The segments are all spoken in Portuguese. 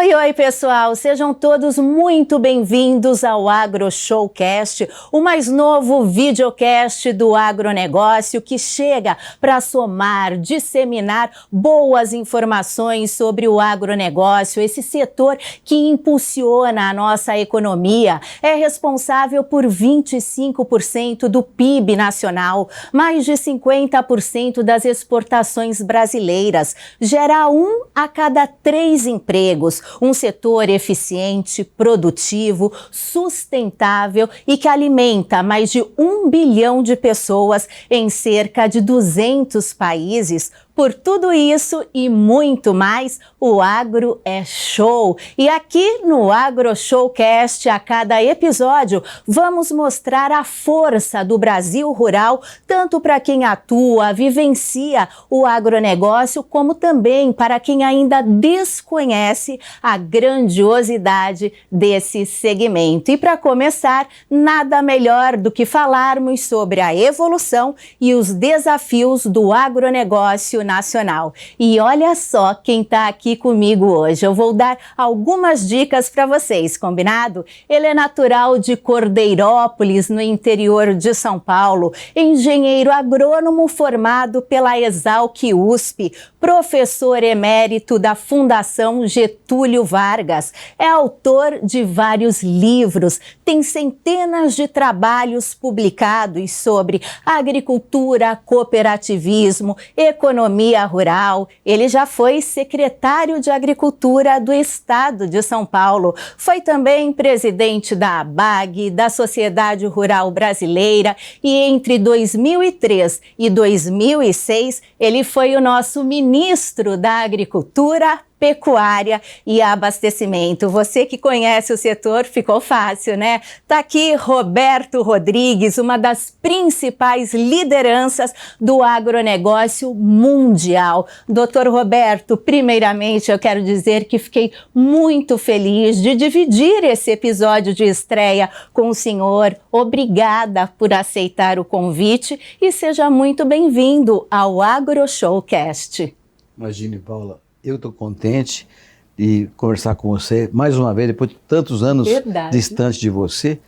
Oi, oi, pessoal! Sejam todos muito bem-vindos ao AgroShowcast, o mais novo videocast do agronegócio que chega para somar, disseminar boas informações sobre o agronegócio, esse setor que impulsiona a nossa economia, é responsável por 25% do PIB nacional, mais de 50% das exportações brasileiras, gera 1 a cada 3 empregos. Um setor eficiente, produtivo, sustentável e que alimenta mais de 1 bilhão de pessoas em cerca de 200 países. Por tudo isso e muito mais, o agro é show. E aqui no AgroShowcast, a cada episódio, vamos mostrar a força do Brasil rural, tanto para quem atua, vivencia o agronegócio, como também para quem ainda desconhece a grandiosidade desse segmento. E para começar, nada melhor do que falarmos sobre a evolução e os desafios do agronegócio nacional. E olha só quem está aqui comigo hoje. Eu vou dar algumas dicas para vocês, combinado? Ele é natural de Cordeirópolis, no interior de São Paulo, engenheiro agrônomo formado pela Exalc USP, professor emérito da Fundação Getúlio Vargas, é autor de vários livros, tem centenas de trabalhos publicados sobre agricultura, cooperativismo, economia rural. Ele já foi secretário de Agricultura do Estado de São Paulo. Foi também presidente da ABAG, da Sociedade Rural Brasileira, e entre 2003 e 2006 ele foi o nosso ministro da Agricultura, Pecuária e Abastecimento. Você que conhece o setor, ficou fácil, né? Tá aqui Roberto Rodrigues, uma das principais lideranças do agronegócio mundial. Doutor Roberto, primeiramente eu quero dizer que fiquei muito feliz de dividir esse episódio de estreia com o senhor. Obrigada por aceitar o convite e seja muito bem-vindo ao AgroShowcast. Imagine, Paula. Eu estou contente de conversar com você mais uma vez, depois de tantos anos distante de você.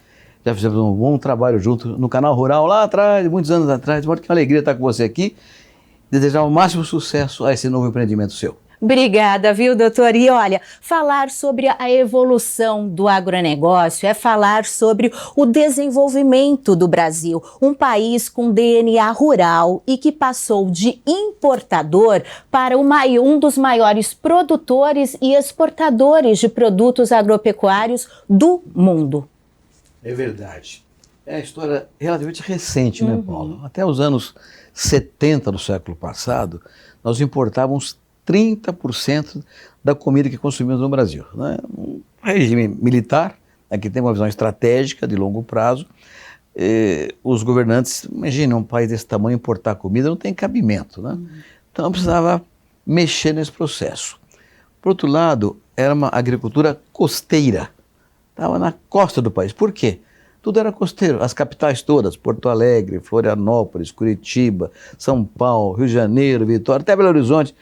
Já fizemos um bom trabalho junto no Canal Rural lá atrás, muitos anos atrás. De modo que é uma alegria estar com você aqui. Desejar o máximo sucesso a esse novo empreendimento seu. Obrigada, viu, doutor? E olha, falar sobre a evolução do agronegócio é falar sobre o desenvolvimento do Brasil, um país com DNA rural e que passou de importador para um dos maiores produtores e exportadores de produtos agropecuários do mundo. É verdade. É uma história relativamente recente, né, Paula? Até os anos 70 do século passado, nós importávamos 30% da comida que consumimos no Brasil. Né? Um regime militar, que tem uma visão estratégica de longo prazo, os governantes, imagina um país desse tamanho importar comida, não tem cabimento. Né? Então precisava mexer nesse processo. Por outro lado, era uma agricultura costeira, estava na costa do país. Por quê? Tudo era costeiro, as capitais todas, Porto Alegre, Florianópolis, Curitiba, São Paulo, Rio de Janeiro, Vitória, até Belo Horizonte.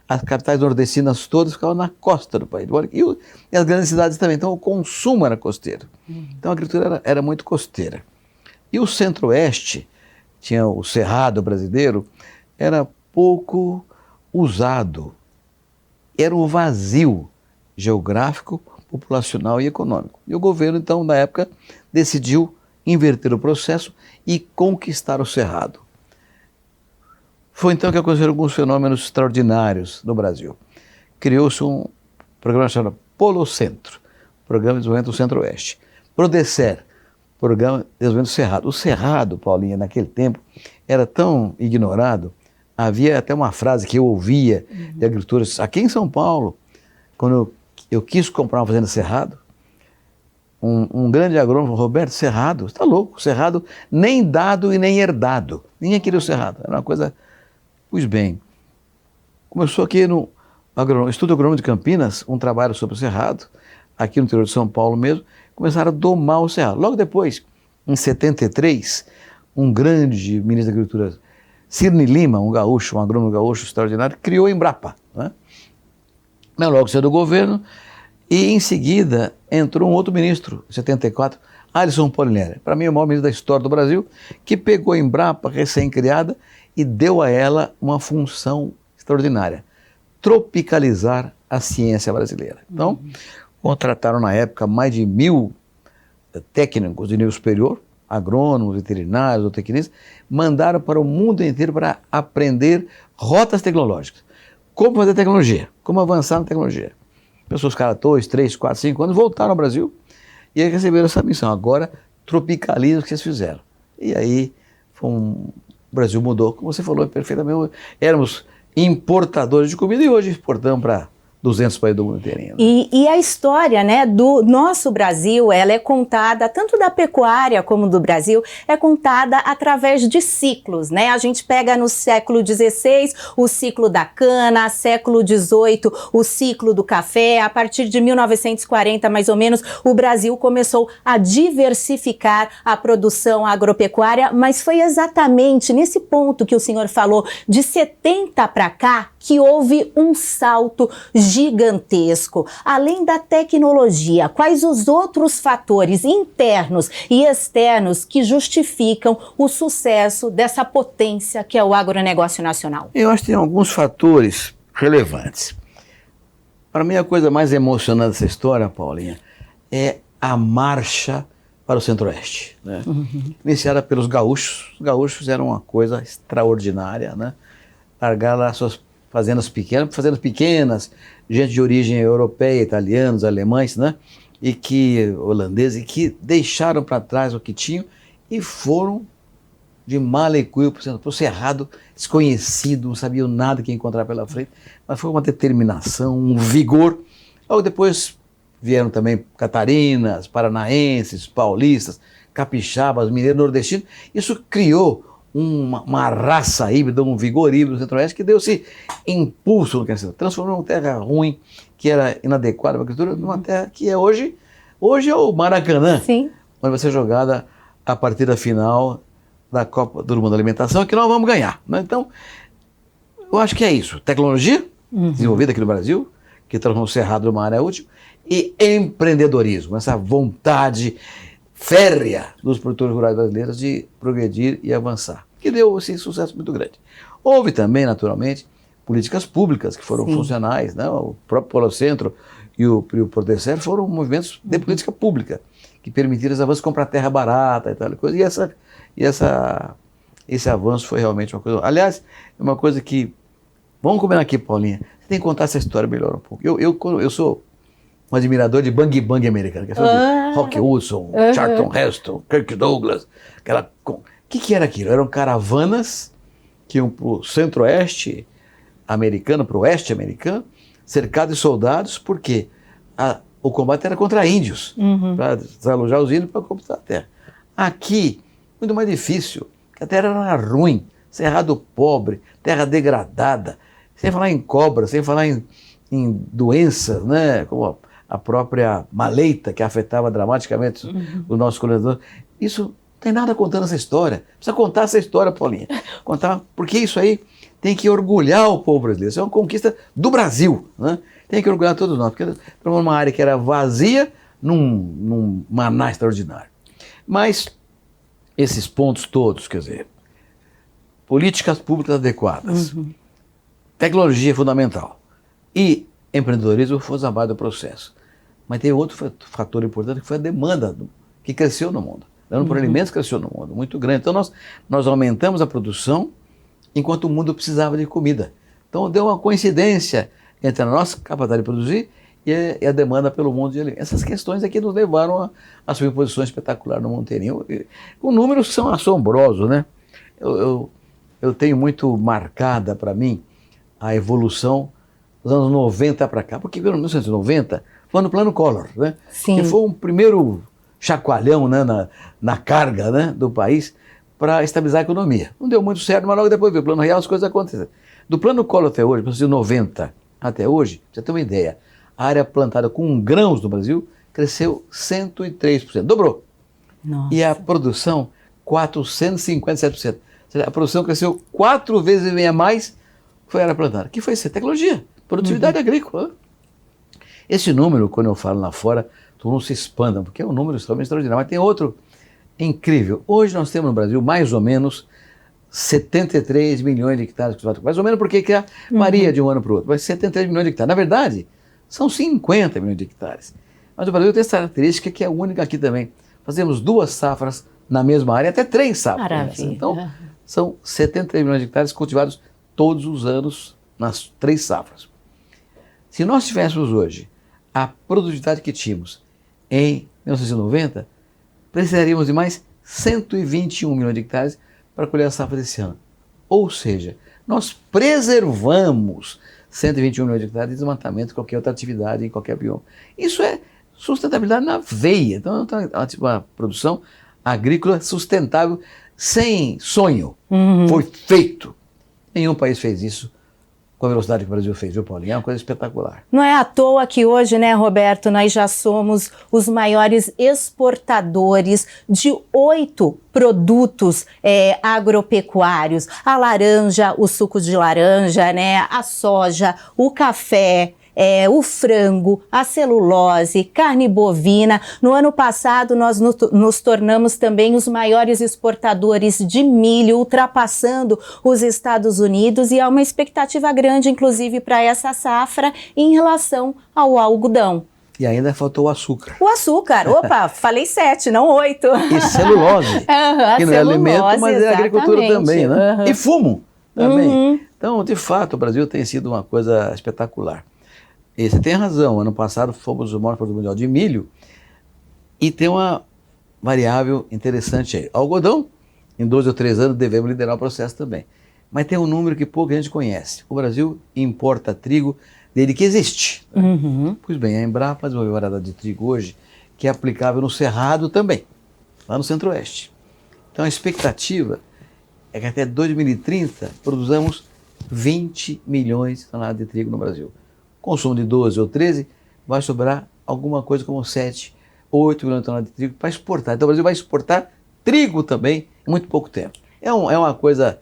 As capitais nordestinas todas ficavam na costa do país. E as grandes cidades também. Então o consumo era costeiro. Então a agricultura era muito costeira. E o centro-oeste, tinha o cerrado brasileiro, era pouco usado. Era um vazio geográfico, populacional e econômico. E o governo, então, na época, decidiu inverter o processo e conquistar o cerrado. Foi então que aconteceram alguns fenômenos extraordinários no Brasil. Criou-se um programa chamado Polocentro, Programa de Desenvolvimento do Centro-Oeste. Prodecer, Programa de Desenvolvimento do Cerrado. O Cerrado, Paulinha, naquele tempo, era tão ignorado, havia até uma frase que eu ouvia de agricultores aqui em São Paulo, quando eu quis comprar uma fazenda Cerrado, um grande agrônomo, Roberto, Cerrado, você está louco, Cerrado nem dado e nem herdado. Ninguém queria o Cerrado, era uma coisa... Pois bem, começou aqui no Instituto Agronômico de Campinas, um trabalho sobre o Cerrado, aqui no interior de São Paulo mesmo, começaram a domar o Cerrado. Logo depois, em 73, um grande ministro da Agricultura, Cirne Lima, um gaúcho, um agrônomo gaúcho extraordinário, criou a Embrapa. Né? Logo saiu do governo E em seguida entrou um outro ministro, em 74, Alisson Polinelli, para mim o maior ministro da história do Brasil, que pegou a Embrapa, recém-criada, e deu a ela uma função extraordinária: tropicalizar a ciência brasileira. Então, contrataram na época mais de 1.000 técnicos de nível superior, agrônomos, veterinários, zootecnistas, mandaram para o mundo inteiro para aprender rotas tecnológicas. Como fazer tecnologia, como avançar na tecnologia. Pessoas ficaram 2, 3, 4, 5 anos, voltaram ao Brasil e aí receberam essa missão. Agora, tropicaliza o que vocês fizeram. E aí, o Brasil mudou, como você falou perfeitamente. Éramos importadores de comida e hoje exportamos para 200 países do mundo inteirinho. Né? E a história, né, do nosso Brasil, ela é contada, tanto da pecuária como do Brasil, é contada através de ciclos, né? A gente pega no século XVI o ciclo da cana, século XVIII o ciclo do café, a partir de 1940 mais ou menos o Brasil começou a diversificar a produção agropecuária, mas foi exatamente nesse ponto que o senhor falou, de 70 para cá, que houve um salto gigantesco. Além da tecnologia, quais os outros fatores internos e externos que justificam o sucesso dessa potência que é o agronegócio nacional? Eu acho que tem alguns fatores relevantes. Para mim, a coisa mais emocionante dessa história, Paulinha, é a marcha para o Centro-Oeste, né? Iniciada pelos gaúchos. Os gaúchos eram uma coisa extraordinária, né? Largaram lá suas fazendas pequenas, gente de origem europeia, italianos, alemães, né? Holandeses, e que deixaram para trás o que tinham e foram de mala e cuia para o Cerrado, desconhecido, não sabiam nada que ia encontrar pela frente, mas foi uma determinação, um vigor. Logo depois vieram também catarinas, paranaenses, paulistas, capixabas, mineiros, nordestinos. Isso criou uma raça híbrida, um vigor híbrido no Centro-Oeste que deu esse impulso no crescimento, transformou uma terra ruim, que era inadequada para a agricultura, numa terra que é hoje é o Maracanã, Sim. onde vai ser jogada a partida final da Copa do Mundo da Alimentação, que nós vamos ganhar. Né? Então, eu acho que é isso. Tecnologia, desenvolvida aqui no Brasil, que transformou o Cerrado numa área útil, e empreendedorismo, essa vontade férrea dos produtores rurais brasileiros de progredir e avançar, que deu esse sucesso muito grande. Houve também, naturalmente, políticas públicas que foram funcionais, né? O próprio Polo Centro e o Prodecer foram movimentos de política pública que permitiram esse avanço, comprar terra barata e tal coisa. Esse avanço foi realmente uma coisa. Aliás, é uma coisa que, vamos combinar aqui, Paulinha, você tem que contar essa história melhor um pouco. Eu sou um admirador de bang bang americano, que é de Rock Hudson, Charlton Heston, Kirk Douglas, o que era aquilo? Eram caravanas que iam para o centro-oeste americano, para o oeste americano, cercados de soldados, porque o combate era contra índios, para desalojar os índios para conquistar a terra. Aqui, muito mais difícil, porque a terra era ruim, cerrado pobre, terra degradada, sem falar em cobra, sem falar em doenças, né, como a própria maleita, que afetava dramaticamente os nossos colonizadores. Isso não tem nada contando essa história. Precisa contar essa história, Paulinha. Contar, porque isso aí tem que orgulhar o povo brasileiro. Isso é uma conquista do Brasil, né? Tem que orgulhar todos nós, porque era uma área que era vazia, num maná extraordinário. Mas esses pontos todos, quer dizer, políticas públicas adequadas, tecnologia fundamental e empreendedorismo foram a base do processo. Mas tem outro fator importante, que foi a demanda que cresceu no mundo. A demanda por alimentos cresceu no mundo, muito grande. Então nós aumentamos a produção enquanto o mundo precisava de comida. Então deu uma coincidência entre a nossa capacidade de produzir e a demanda pelo mundo de alimentos. Essas questões aqui nos levaram a assumir posições espetaculares no mundo inteirinho, com números que são assombrosos, né? Eu tenho muito marcada para mim a evolução dos anos 90 para cá, porque em 1990 foi no Plano Collor, né? Sim. Que foi um primeiro chacoalhão, né, na carga, né, do país para estabilizar a economia. Não deu muito certo, mas logo depois veio o Plano Real, as coisas aconteceram. Do Plano Collor até hoje, 1990 até hoje, pra você ter uma ideia, a área plantada com grãos no Brasil cresceu 103%, dobrou. Nossa. E a produção, 457%. Ou seja, a produção cresceu 4 vezes e meia mais que foi a área plantada. Que foi isso? Tecnologia, produtividade agrícola. Esse número, quando eu falo lá fora, todo mundo se espanta, porque é um número extremamente extraordinário. Mas tem outro incrível. Hoje nós temos no Brasil mais ou menos 73 milhões de hectares cultivados. Mais ou menos porque que varia de um ano para o outro. Mas 73 milhões de hectares. Na verdade, são 50 milhões de hectares. Mas o Brasil tem essa característica que é única aqui também. Fazemos 2 safras na mesma área, até 3 safras. Maravilha. Então, são 73 milhões de hectares cultivados todos os anos nas 3 safras. Se nós tivéssemos hoje a produtividade que tínhamos em 1990, precisaríamos de mais 121 milhões de hectares para colher a safra desse ano. Ou seja, nós preservamos 121 milhões de hectares de desmatamento de qualquer outra atividade, em qualquer bioma. Isso é sustentabilidade na veia. Então, é uma produção agrícola sustentável sem sonho. Foi feito. Nenhum país fez isso com a velocidade que o Brasil fez, viu, Paulinho? É uma coisa espetacular. Não é à toa que hoje, né, Roberto, nós já somos os maiores exportadores de 8 produtos agropecuários. A laranja, o suco de laranja, né, a soja, o café, o frango, a celulose, carne bovina. No ano passado, nós nos tornamos também os maiores exportadores de milho, ultrapassando os Estados Unidos, e há uma expectativa grande, inclusive, para essa safra em relação ao algodão. E ainda faltou o açúcar. O açúcar, opa, falei 7, não 8. E celulose, que não é alimento, mas é agricultura também, né? E fumo também. Então, de fato, o Brasil tem sido uma coisa espetacular. E você tem razão, ano passado fomos o maior produtor mundial de milho, e tem uma variável interessante aí. Algodão, em 12 ou 13 anos devemos liderar o processo também. Mas tem um número que pouca gente conhece. O Brasil importa trigo desde que existe. Pois bem, a Embrapa faz uma variedade de trigo hoje que é aplicável no Cerrado também, lá no Centro-Oeste. Então a expectativa é que até 2030 produzamos 20 milhões de toneladas de trigo no Brasil. Consumo de 12 ou 13, vai sobrar alguma coisa como 7, 8 milhões de toneladas de trigo para exportar. Então o Brasil vai exportar trigo também em muito pouco tempo. É uma coisa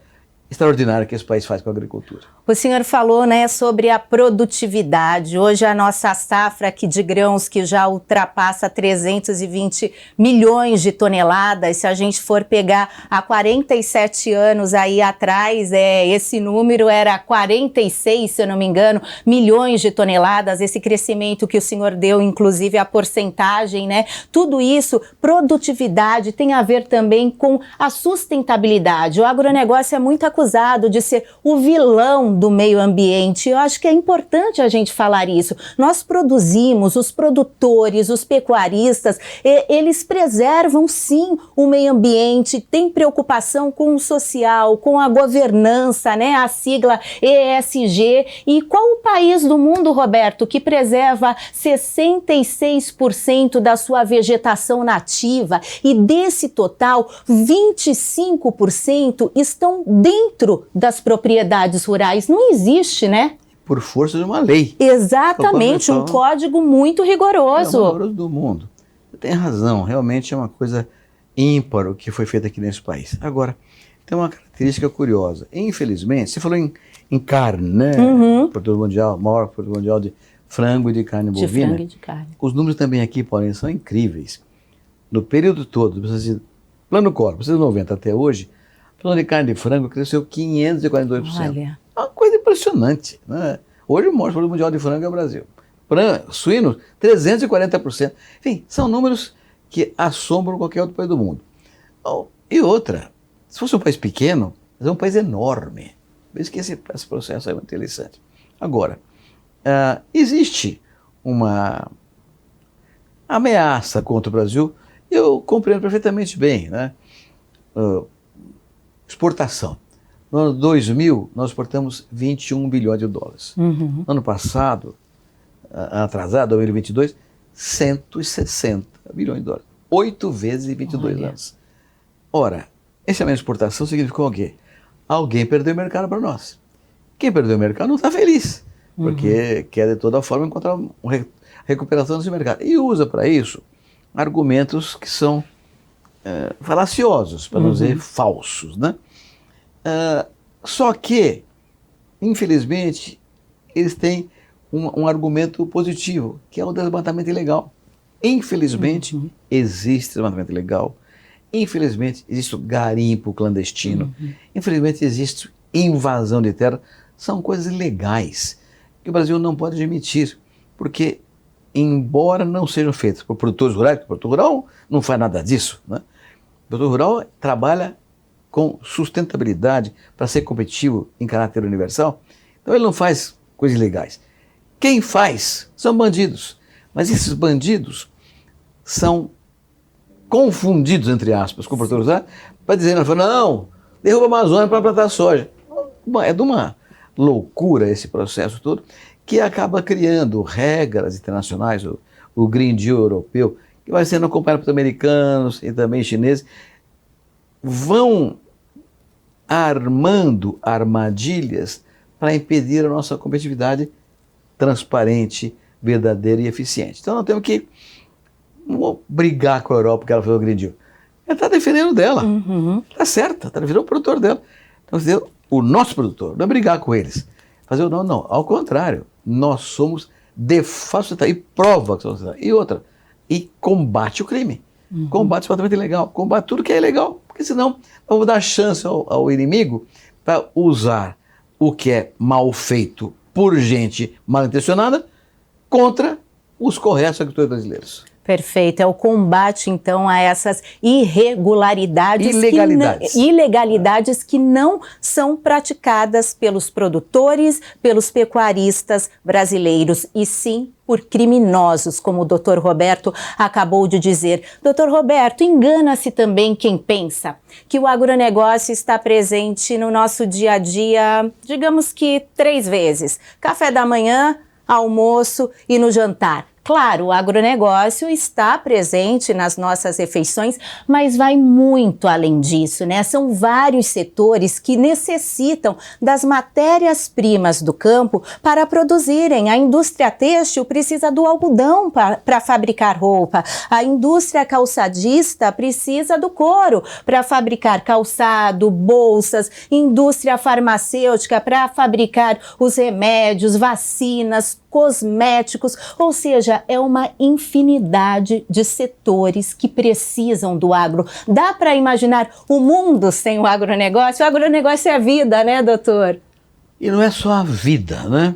extraordinária que esse país faz com a agricultura. O senhor falou, né, sobre a produtividade. Hoje a nossa safra aqui de grãos, que já ultrapassa 320 milhões de toneladas, se a gente for pegar há 47 anos aí atrás, esse número era 46, se eu não me engano, milhões de toneladas, esse crescimento que o senhor deu, inclusive a porcentagem, né? Tudo isso, produtividade, tem a ver também com a sustentabilidade. O agronegócio é muito acusado de ser o vilão do meio ambiente. Eu acho que é importante a gente falar isso. Nós produzimos, os produtores, os pecuaristas, eles preservam sim o meio ambiente, têm preocupação com o social, com a governança, né? A sigla ESG. E qual o país do mundo, Roberto, que preserva 66% da sua vegetação nativa, e desse total, 25% estão dentro das propriedades rurais? Não existe, né? Por força de uma lei. Exatamente, um código muito rigoroso. É o rigoroso do mundo. Você tem razão, realmente é uma coisa ímpar o que foi feito aqui nesse país. Agora, tem uma característica curiosa. Infelizmente, você falou em carne, né? Produtor mundial, maior produtor mundial de frango e de carne bovina. De frango e de carne. Os números também aqui, porém, são incríveis. No período todo, plano Collor, 1990 até hoje, a produção de carne de frango cresceu 542%. Olha. É uma coisa impressionante, né? Hoje o maior produtor mundial de frango é o Brasil. Suínos, 340%. Enfim, são números que assombram qualquer outro país do mundo. E outra, se fosse um país pequeno, mas é um país enorme. Por isso que esse processo é muito interessante. Agora, existe uma ameaça contra o Brasil, e eu compreendo perfeitamente bem, né? Exportação. No ano 2000, nós exportamos 21 bilhões de dólares. No ano passado, atrasado, 2022, 160 bilhões de dólares. 8 vezes em 22 anos. Ora, esse aumento de exportação significou o quê? Alguém perdeu o mercado para nós. Quem perdeu o mercado não está feliz, porque quer de toda forma encontrar uma recuperação desse mercado. E usa para isso argumentos que são falaciosos, para não dizer falsos, né? Só que, infelizmente, eles têm um argumento positivo, que é o desmatamento ilegal. Infelizmente, existe desmatamento ilegal. Infelizmente, existe o garimpo clandestino. Infelizmente, existe invasão de terra. São coisas ilegais que o Brasil não pode admitir, porque, embora não sejam feitas por produtores rurais, porque o produtor rural não faz nada disso, né? O produtor rural trabalha com sustentabilidade para ser competitivo em caráter universal, então ele não faz coisas ilegais. Quem faz são bandidos, mas esses bandidos são confundidos, entre aspas, com produtores rurais, para dizer, não, derruba a Amazônia para plantar soja. É de uma loucura esse processo todo, que acaba criando regras internacionais, o Green Deal europeu, que vai sendo acompanhado por americanos e também chineses, vão armando armadilhas para impedir a nossa competitividade transparente, verdadeira e eficiente. Então nós temos que brigar com a Europa porque ela fez o Green Deal. Ela está defendendo dela. Está certa, está defendendo o produtor dela. Então, o nosso produtor, não é brigar com eles. Fazer o não. Ao contrário, nós somos de fato e prova que somos. E outra, e combate o crime. Combate o desmatamento ilegal, combate tudo que é ilegal, porque senão vamos dar chance ao inimigo para usar o que é mal feito por gente mal intencionada contra os corretos agricultores brasileiros. Perfeito, é o combate então a essas irregularidades, ilegalidades que não são praticadas pelos produtores, pelos pecuaristas brasileiros, e sim por criminosos, como o Dr. Roberto acabou de dizer. Dr. Roberto, engana-se também quem pensa que o agronegócio está presente no nosso dia a dia, digamos que 3 vezes: café da manhã, almoço e no jantar. Claro, o agronegócio está presente nas nossas refeições, mas vai muito além disso, né? São vários setores que necessitam das matérias-primas do campo para produzirem. A indústria têxtil precisa do algodão para fabricar roupa. A indústria calçadista precisa do couro para fabricar calçado, bolsas. Indústria farmacêutica para fabricar os remédios, vacinas, cosméticos, ou seja, é uma infinidade de setores que precisam do agro. Dá para imaginar o mundo sem o agronegócio? O agronegócio é a vida, né, doutor? E não é só a vida, né?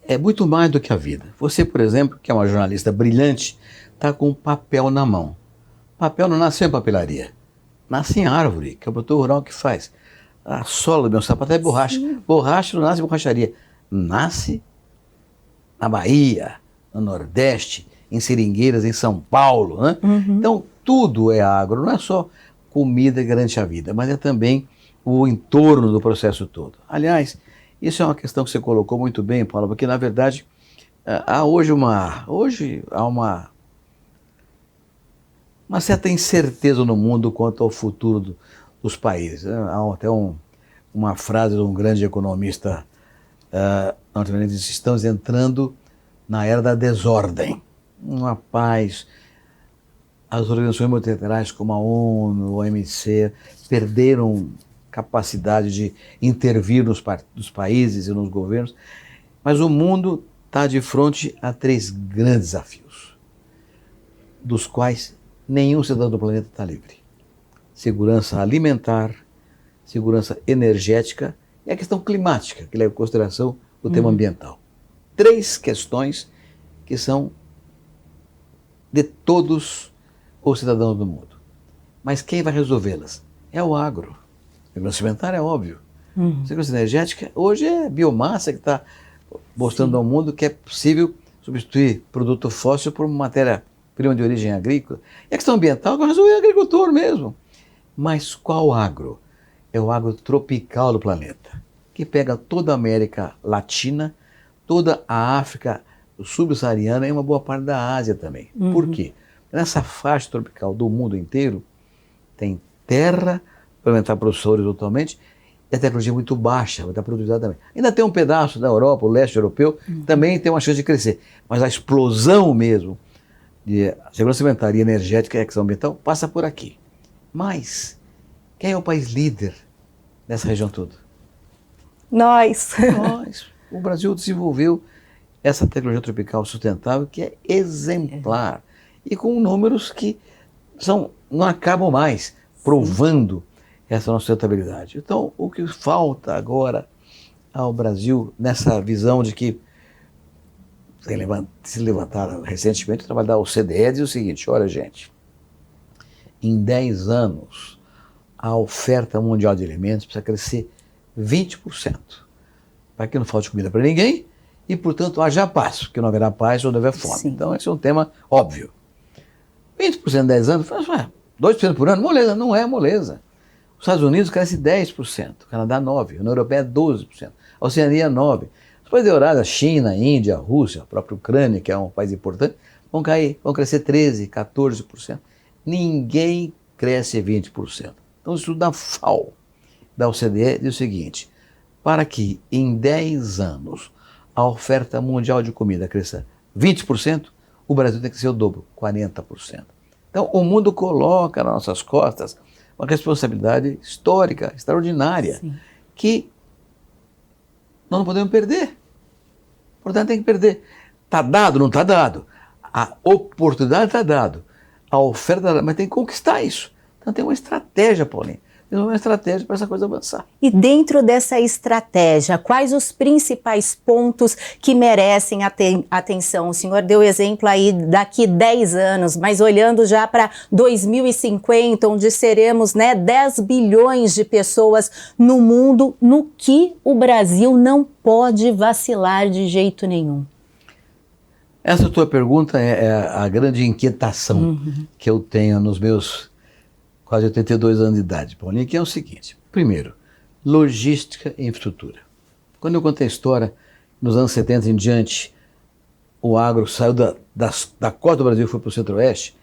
É muito mais do que a vida. Você, por exemplo, que é uma jornalista brilhante, está com um papel na mão. Papel não nasce em papelaria, nasce em árvore, que é o produtor rural que faz. A sola do meu sapato é borracha. Borracha não nasce em borracharia, nasce na Bahia, no Nordeste, em seringueiras, em São Paulo, né? Então, tudo é agro, não é só comida que garante a vida, mas é também o entorno do processo todo. Aliás, isso é uma questão que você colocou muito bem, Paula, porque, na verdade, hoje há uma certa incerteza no mundo quanto ao futuro dos países. Há até uma frase de um grande economista norte-americano: estamos entrando na era da desordem. Uma paz. As organizações multilaterais como a ONU, a OMC, perderam capacidade de intervir nos países e nos governos, mas o mundo está de frente a 3 grandes desafios, dos quais nenhum cidadão do planeta está livre: segurança alimentar, segurança energética e a questão climática, que leva em consideração o tema ambiental. 3 questões que são de todos os cidadãos do mundo. Mas quem vai resolvê-las? É o agro. Segurança alimentar é óbvio. Segurança energética hoje é biomassa que está mostrando ao mundo que é possível substituir produto fóssil por matéria-prima de origem agrícola. E a questão ambiental vai resolver o agricultor mesmo. Mas qual agro? É o agro tropical do planeta, que pega toda a América Latina, toda a África subsaariana e uma boa parte da Ásia também. Por quê? Nessa faixa tropical do mundo inteiro tem terra para aumentar a produção horizontalmente e a tecnologia muito baixa, vai estar produzida também. Ainda tem um pedaço da Europa, o leste europeu, também tem uma chance de crescer. Mas a explosão mesmo de segurança alimentar e energética e a questão ambiental passa por aqui. Mas quem é o país líder nessa região toda? Nós. O Brasil desenvolveu essa tecnologia tropical sustentável que é exemplar e com números que não acabam mais provando essa nossa sustentabilidade. Então, o que falta agora ao Brasil nessa visão de que se levantaram recentemente, o trabalho da OCDE diz o seguinte: olha, gente, em 10 anos a oferta mundial de alimentos precisa crescer 20%, para que não falte comida para ninguém e, portanto, haja paz, porque não haverá paz onde houver fome. Sim. Então, esse é um tema óbvio. 20% em 10 anos, 2% por ano, moleza, não é moleza. Os Estados Unidos cresce 10%, o Canadá 9%, a União Europeia 12%, a Oceania 9%. Os países da Eurásia, China, Índia, Rússia, a própria Ucrânia, que é um país importante, vão crescer 13%, 14%. Ninguém cresce 20%. Então, o estudo da FAO, da OCDE, diz o seguinte: para que em 10 anos a oferta mundial de comida cresça 20%, o Brasil tem que ser o dobro, 40%. Então, o mundo coloca nas nossas costas uma responsabilidade histórica, extraordinária, sim, que nós não podemos perder. Portanto, tem que perder. Está dado, não está dado. A oportunidade está dado. A oferta está dada, mas tem que conquistar isso. Então tem uma estratégia, Paulinho. Tem uma estratégia para essa coisa avançar. E dentro dessa estratégia, quais os principais pontos que merecem atenção? O senhor deu exemplo aí daqui 10 anos, mas olhando já para 2050, onde seremos 10 bilhões de pessoas no mundo, no que o Brasil não pode vacilar de jeito nenhum. Essa tua pergunta é a grande inquietação que eu tenho nos meus quase 82 anos de idade, Paulinho, que é o seguinte: primeiro, logística e infraestrutura. Quando eu contei a história, nos anos 70 em diante, o agro saiu da costa do Brasil e foi para o centro-oeste,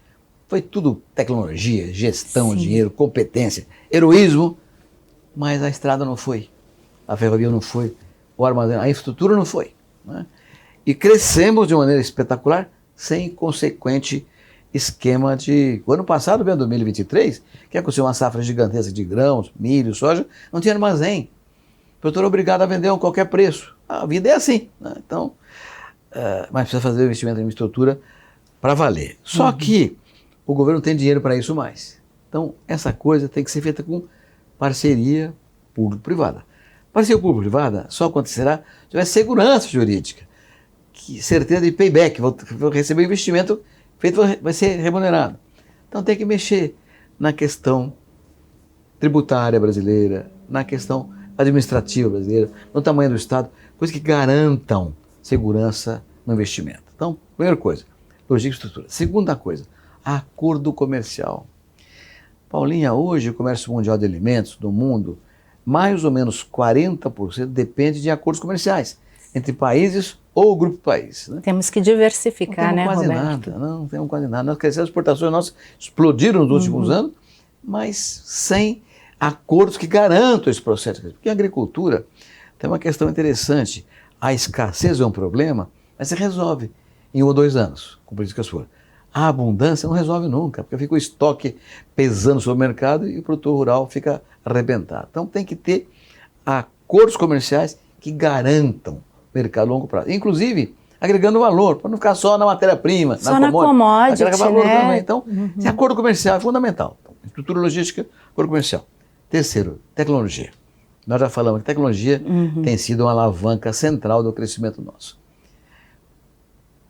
foi tudo tecnologia, gestão, sim, dinheiro, competência, heroísmo, mas a estrada não foi, a ferrovia não foi, o armazém, a infraestrutura não foi, né? E crescemos de maneira espetacular, sem consequente esquema de... O ano passado, bem, 2023, que aconteceu uma safra gigantesca de grãos, milho, soja, não tinha armazém. O produtor era obrigado a vender a qualquer preço. A vida é assim, né? Então, mas precisa fazer o investimento em infraestrutura para valer. Só que o governo não tem dinheiro para isso mais. Então, essa coisa tem que ser feita com parceria público-privada. Parceria público-privada só acontecerá se tiver segurança jurídica, certeza de payback, vou receber o investimento feito, vai ser remunerado. Então tem que mexer na questão tributária brasileira, na questão administrativa brasileira, no tamanho do Estado, coisas que garantam segurança no investimento. Então, primeira coisa, logística e estrutura. Segunda coisa, acordo comercial. Paulinha, hoje o comércio mundial de alimentos do mundo, mais ou menos 40% depende de acordos comerciais entre países ou grupo de países. Né? Temos que diversificar, né, Roberto? Não temos quase nada. Nós crescemos, as exportações nossas explodiram nos últimos anos, mas sem acordos que garantam esse processo. Porque a agricultura tem uma questão interessante. A escassez é um problema, mas se resolve em 1 ou 2 anos, com políticas públicas. A abundância não resolve nunca, porque fica o estoque pesando sobre o mercado e o produtor rural fica arrebentado. Então tem que ter acordos comerciais que garantam mercado a longo prazo, inclusive agregando valor, para não ficar só na matéria-prima, só na commodity, agrega valor, né? Também. Então, esse acordo comercial é fundamental. Então, estrutura logística, acordo comercial. Terceiro, tecnologia. Nós já falamos que tecnologia tem sido uma alavanca central do crescimento nosso.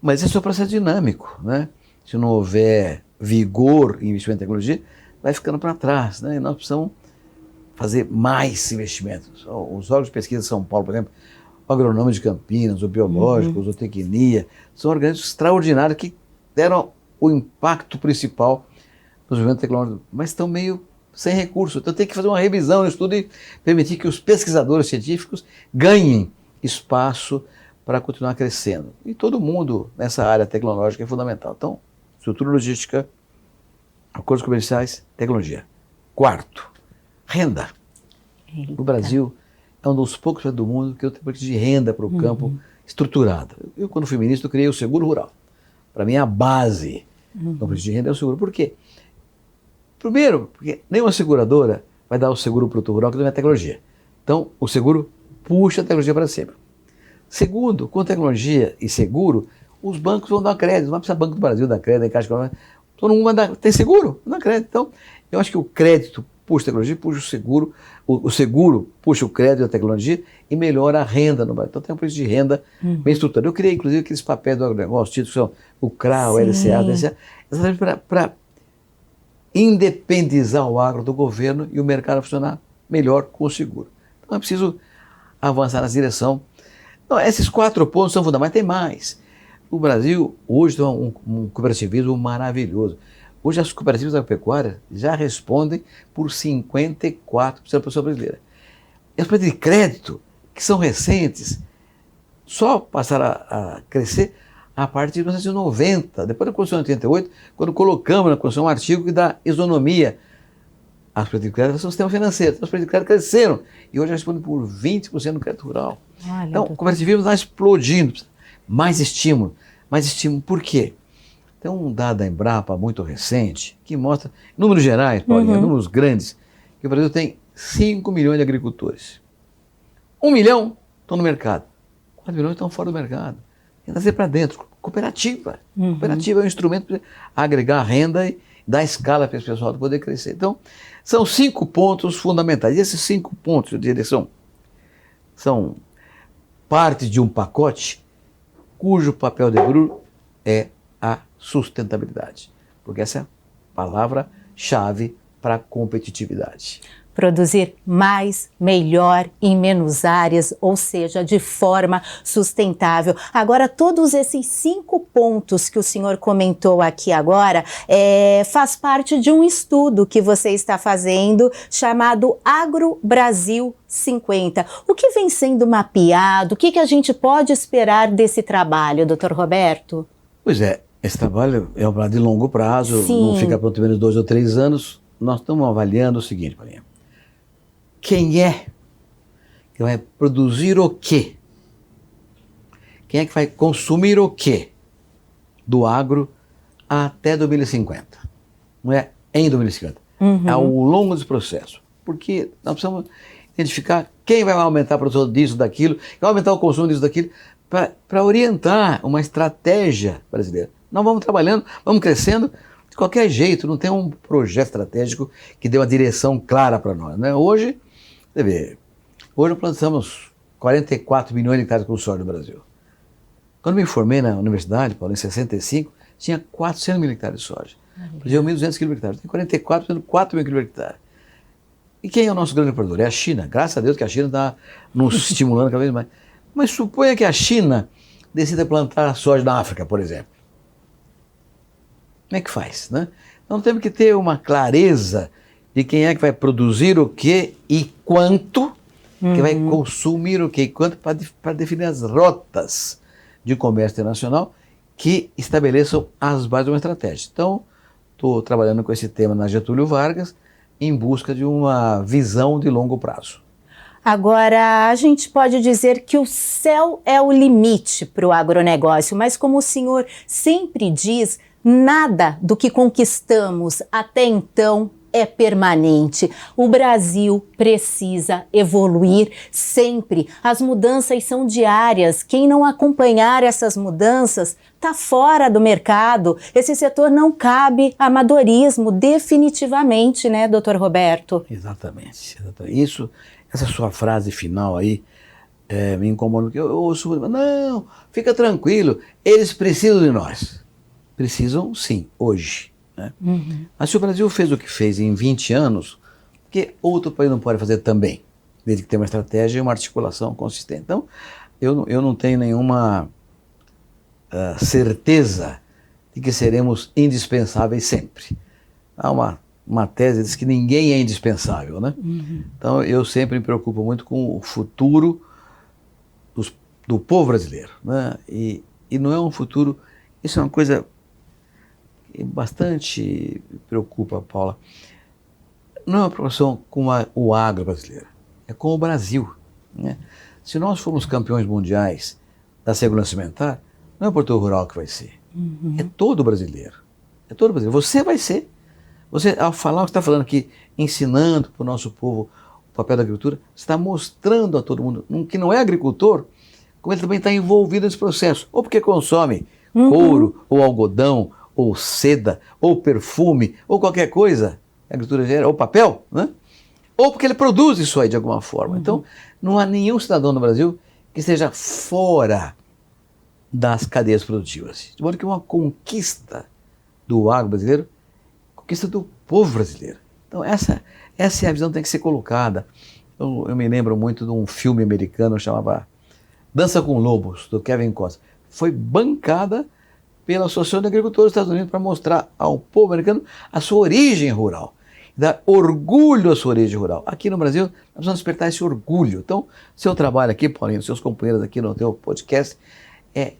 Mas esse é um processo dinâmico, né? Se não houver vigor em investimento em tecnologia, vai ficando para trás, né? E nós precisamos fazer mais investimentos. Os órgãos de pesquisa de São Paulo, por exemplo, o Agronômico de Campinas, o Biológico, o Zootecnia, são organismos extraordinários que deram o impacto principal no desenvolvimento tecnológico, mas estão meio sem recursos. Então tem que fazer uma revisão no estudo e permitir que os pesquisadores científicos ganhem espaço para continuar crescendo. E todo mundo nessa área tecnológica é fundamental. Então, estrutura logística, acordos comerciais, tecnologia. Quarto, renda. O Brasil é um dos poucos países do mundo que eu tenho política de renda para o campo estruturada. Eu, quando fui ministro, criei o seguro rural. Para mim, a base da política de renda é o seguro. Por quê? Primeiro, porque nenhuma seguradora vai dar o seguro para o produtor rural que não é tecnologia. Então, o seguro puxa a tecnologia para cima. Segundo, com tecnologia e seguro, os bancos vão dar crédito. Não vai precisar Banco do Brasil dar crédito, Caixa Econômica. Todo mundo vai dar, tem seguro? Não dá crédito. Então, eu acho que o crédito puxa a tecnologia, puxa o seguro, o seguro puxa o crédito e a tecnologia e melhora a renda no Brasil. Então tem um preço de renda bem estruturado. Eu criei, inclusive, aqueles papéis do agronegócio, títulos que são o CRA, o LCA, o DCA, exatamente para independizar o agro do governo e o mercado funcionar melhor com o seguro. Então é preciso avançar nessa direção. Então, esses 4 pontos são fundamentais, tem mais. O Brasil hoje tem um cooperativismo maravilhoso. Hoje as cooperativas agropecuárias já respondem por 54% da população brasileira. E as cooperativas de crédito, que são recentes, só passaram a crescer a partir de 1990, depois da Constituição de 88, quando colocamos na Constituição um artigo que dá isonomia às cooperativas de crédito ao sistema financeiro. Então, as cooperativas de crédito cresceram e hoje respondem por 20% do crédito rural. Olha, então, o cooperativismo está explodindo. Mais estímulo. Mais estímulo. Por quê? Tem um dado da Embrapa muito recente que mostra, em números gerais, Paulinha, números grandes, que o Brasil tem 5 milhões de agricultores. 1 milhão estão no mercado. 4 milhões estão fora do mercado. Tem que trazer para dentro. Cooperativa. Cooperativa é um instrumento para agregar renda e dar escala para esse pessoal poder crescer. Então, são 5 pontos fundamentais. E esses 5 pontos de direção são parte de um pacote cujo papel de brilho é a sustentabilidade. Porque essa é a palavra-chave para a competitividade. Produzir mais, melhor, em menos áreas, ou seja, de forma sustentável. Agora, todos esses 5 pontos que o senhor comentou aqui agora, faz parte de um estudo que você está fazendo chamado Agro Brasil 50. O que vem sendo mapeado? O que a gente pode esperar desse trabalho, doutor Roberto? Pois é, esse trabalho é um trabalho de longo prazo, não fica pronto menos 2 ou 3 anos. Nós estamos avaliando o seguinte, Paulinha. Quem é que vai produzir o quê? Quem é que vai consumir o quê do agro até 2050? Não é em 2050, ao longo desse processo. Porque nós precisamos identificar quem vai aumentar a produção disso, daquilo, quem vai aumentar o consumo disso, daquilo, para orientar uma estratégia brasileira. Nós vamos trabalhando, vamos crescendo de qualquer jeito, não tem um projeto estratégico que dê uma direção clara para nós, né? Hoje, você vê, hoje plantamos 44 milhões de hectares com soja no Brasil. Quando me formei na universidade, Paulo, em 65, tinha 400 mil hectares de soja. Produziam 1.200 quilos por hectare. Tem 44, fazendo 4 mil quilos por hectare. E quem é o nosso grande produtor? É a China. Graças a Deus que a China está nos estimulando cada vez mais. Mas suponha que a China decida plantar soja na África, por exemplo. Como é que faz, né? Então temos que ter uma clareza de quem é que vai produzir o que e quanto, que vai consumir o que e quanto, para definir as rotas de comércio internacional que estabeleçam as bases de uma estratégia. Então, estou trabalhando com esse tema na Getúlio Vargas em busca de uma visão de longo prazo. Agora, a gente pode dizer que o céu é o limite para o agronegócio, mas como o senhor sempre diz, nada do que conquistamos até então é permanente. O Brasil precisa evoluir sempre. As mudanças são diárias. Quem não acompanhar essas mudanças está fora do mercado. Esse setor não cabe amadorismo, definitivamente, né, doutor Roberto? Exatamente. Isso, essa sua frase final aí me incomoda, porque eu ouço, não, fica tranquilo, eles precisam de nós. Precisam sim, hoje. Né? Mas se o Brasil fez o que fez em 20 anos, por que outro país não pode fazer também? Desde que tenha uma estratégia e uma articulação consistente. Então, eu não tenho nenhuma certeza de que seremos indispensáveis sempre. Há uma tese que diz que ninguém é indispensável, né? Então, eu sempre me preocupo muito com o futuro do povo brasileiro, né? E não é um futuro... Isso é uma coisa que bastante me preocupa, Paula. Não é uma preocupação com o agro brasileiro, é com o Brasil, né? Se nós formos campeões mundiais da segurança alimentar, não é o produtor rural que vai ser, é todo brasileiro. É todo brasileiro. Você vai ser. Você, ao falar o que está falando aqui, ensinando para o nosso povo o papel da agricultura, você está mostrando a todo mundo que não é agricultor como ele também está envolvido nesse processo, ou porque consome couro, ou algodão, ou seda, ou perfume, ou qualquer coisa, a agricultura gera, ou papel, né? Ou porque ele produz isso aí de alguma forma. Então, não há nenhum cidadão no Brasil que esteja fora das cadeias produtivas. De modo que uma conquista do agro brasileiro, conquista do povo brasileiro. Então essa é a visão que tem que ser colocada. Eu me lembro muito de um filme americano chamava Dança com Lobos, do Kevin Costner. Foi bancada pela Associação de Agricultores dos Estados Unidos para mostrar ao povo americano a sua origem rural, dar orgulho à sua origem rural. Aqui no Brasil, nós precisamos despertar esse orgulho. Então, seu trabalho aqui, Paulinho, seus companheiros aqui no teu podcast, é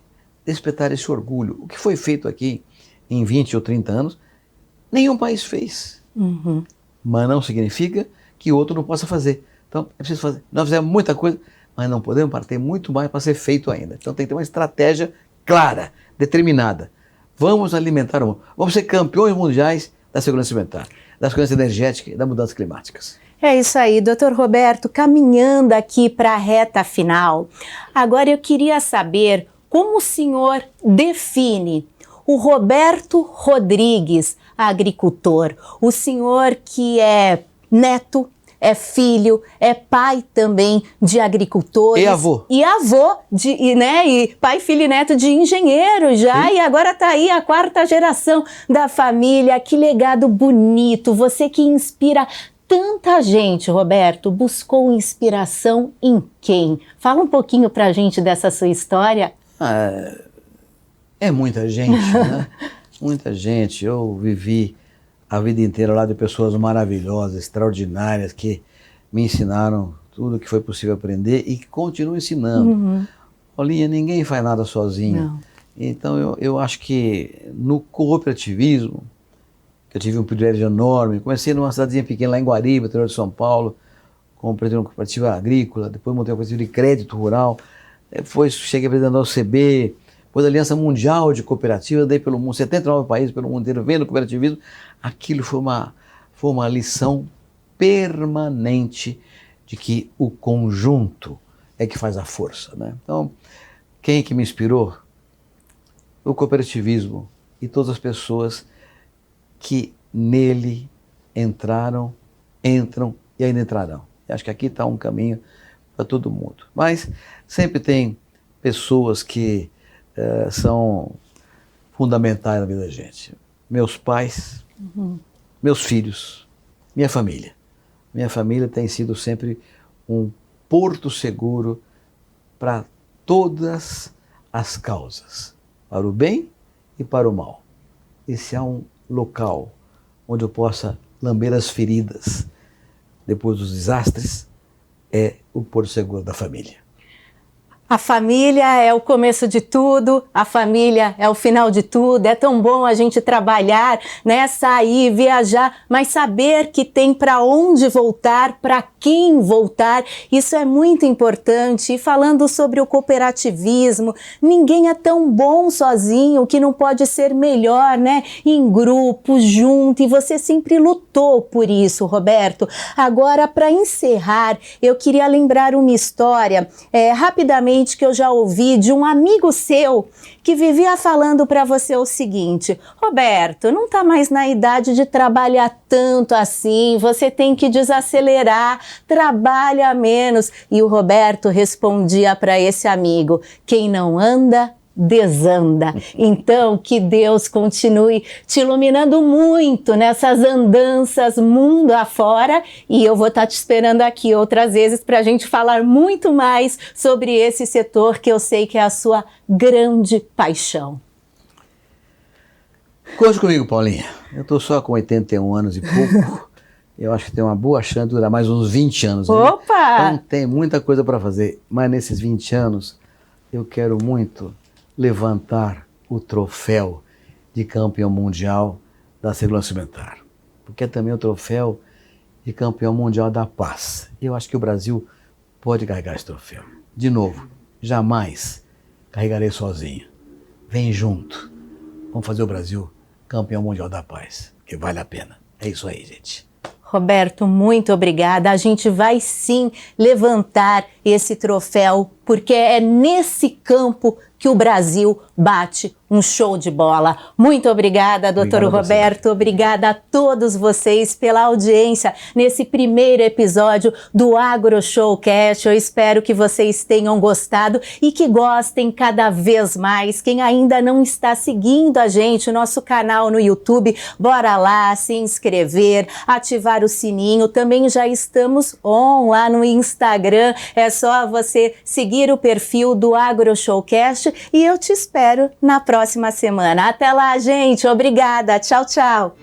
despertar esse orgulho. O que foi feito aqui em 20 ou 30 anos, nenhum país fez. Mas não significa que outro não possa fazer. Então, é preciso fazer. Nós fizemos muita coisa, mas não podemos parar. Tem muito mais para ser feito ainda. Então, tem que ter uma estratégia clara, determinada. Vamos alimentar o mundo. Vamos ser campeões mundiais da segurança alimentar, da segurança energética e das mudanças climáticas. É isso aí, doutor Roberto, caminhando aqui para a reta final. Agora eu queria saber como o senhor define o Roberto Rodrigues, agricultor, o senhor que é neto, é filho, é pai também de agricultores. E avô. E avô, e pai, filho e neto de engenheiro já, e agora está aí a 4ª geração da família. Que legado bonito, você que inspira tanta gente, Roberto. Buscou inspiração em quem? Fala um pouquinho pra gente dessa sua história. É muita gente, né? Muita gente. Eu vivi a vida inteira lá de pessoas maravilhosas, extraordinárias, que me ensinaram tudo o que foi possível aprender e que continuam ensinando. Paulinha, ninguém faz nada sozinho. Não. Então eu acho que no cooperativismo, que eu tive um privilégio enorme, comecei numa cidadezinha pequena lá em Guariba, interior de São Paulo, com uma cooperativa agrícola, depois montei uma cooperativa de crédito rural, depois cheguei a presidente da OCB, depois da Aliança Mundial de Cooperativas, dei pelo mundo, 79 países pelo mundo inteiro, vendo o cooperativismo. Aquilo foi uma lição permanente de que o conjunto é que faz a força, né? Então, quem que me inspirou? O cooperativismo e todas as pessoas que nele entraram, entram e ainda entrarão. Eu acho que aqui está um caminho para todo mundo. Mas sempre tem pessoas que são fundamentais na vida da gente. Meus pais, meus filhos, minha família. Minha família tem sido sempre um porto seguro para todas as causas, para o bem e para o mal. E se há um local onde eu possa lamber as feridas depois dos desastres, é o porto seguro da família. A família é o começo de tudo, a família é o final de tudo. É tão bom a gente trabalhar, né, sair, viajar, mas saber que tem para onde voltar, para quem voltar. Isso é muito importante. E falando sobre o cooperativismo, ninguém é tão bom sozinho que não pode ser melhor, né? Em grupo, junto. E você sempre lutou por isso, Roberto. Agora, para encerrar, eu queria lembrar uma história, rapidamente, que eu já ouvi de um amigo seu que vivia falando para você o seguinte: Roberto, não está mais na idade de trabalhar tanto assim, você tem que desacelerar, trabalha menos. E o Roberto respondia para esse amigo: quem não anda, desanda. Então, que Deus continue te iluminando muito nessas andanças mundo afora, e eu vou estar te esperando aqui outras vezes para a gente falar muito mais sobre esse setor que eu sei que é a sua grande paixão. Conte comigo, Paulinha. Eu estou só com 81 anos e pouco. Eu acho que tem uma boa chance de durar mais uns 20 anos. Opa! Então tem muita coisa para fazer, mas nesses 20 anos eu quero muito levantar o troféu de campeão mundial da segurança alimentar, porque é também o troféu de campeão mundial da paz. Eu acho que o Brasil pode carregar esse troféu. De novo, jamais carregarei sozinho. Vem junto. Vamos fazer o Brasil campeão mundial da paz, que vale a pena. É isso aí, gente. Roberto, muito obrigada. A gente vai sim levantar esse troféu porque é nesse campo que o Brasil bate um show de bola. Muito obrigada, doutor Roberto. Obrigada a todos vocês pela audiência nesse primeiro episódio do Agro Showcast. Eu espero que vocês tenham gostado e que gostem cada vez mais. Quem ainda não está seguindo a gente, o nosso canal no YouTube, bora lá se inscrever, ativar o sininho. Também já estamos lá no Instagram. É só você seguir o perfil do Agro Showcast e eu te espero na próxima semana. Até lá, gente. Obrigada. Tchau, tchau.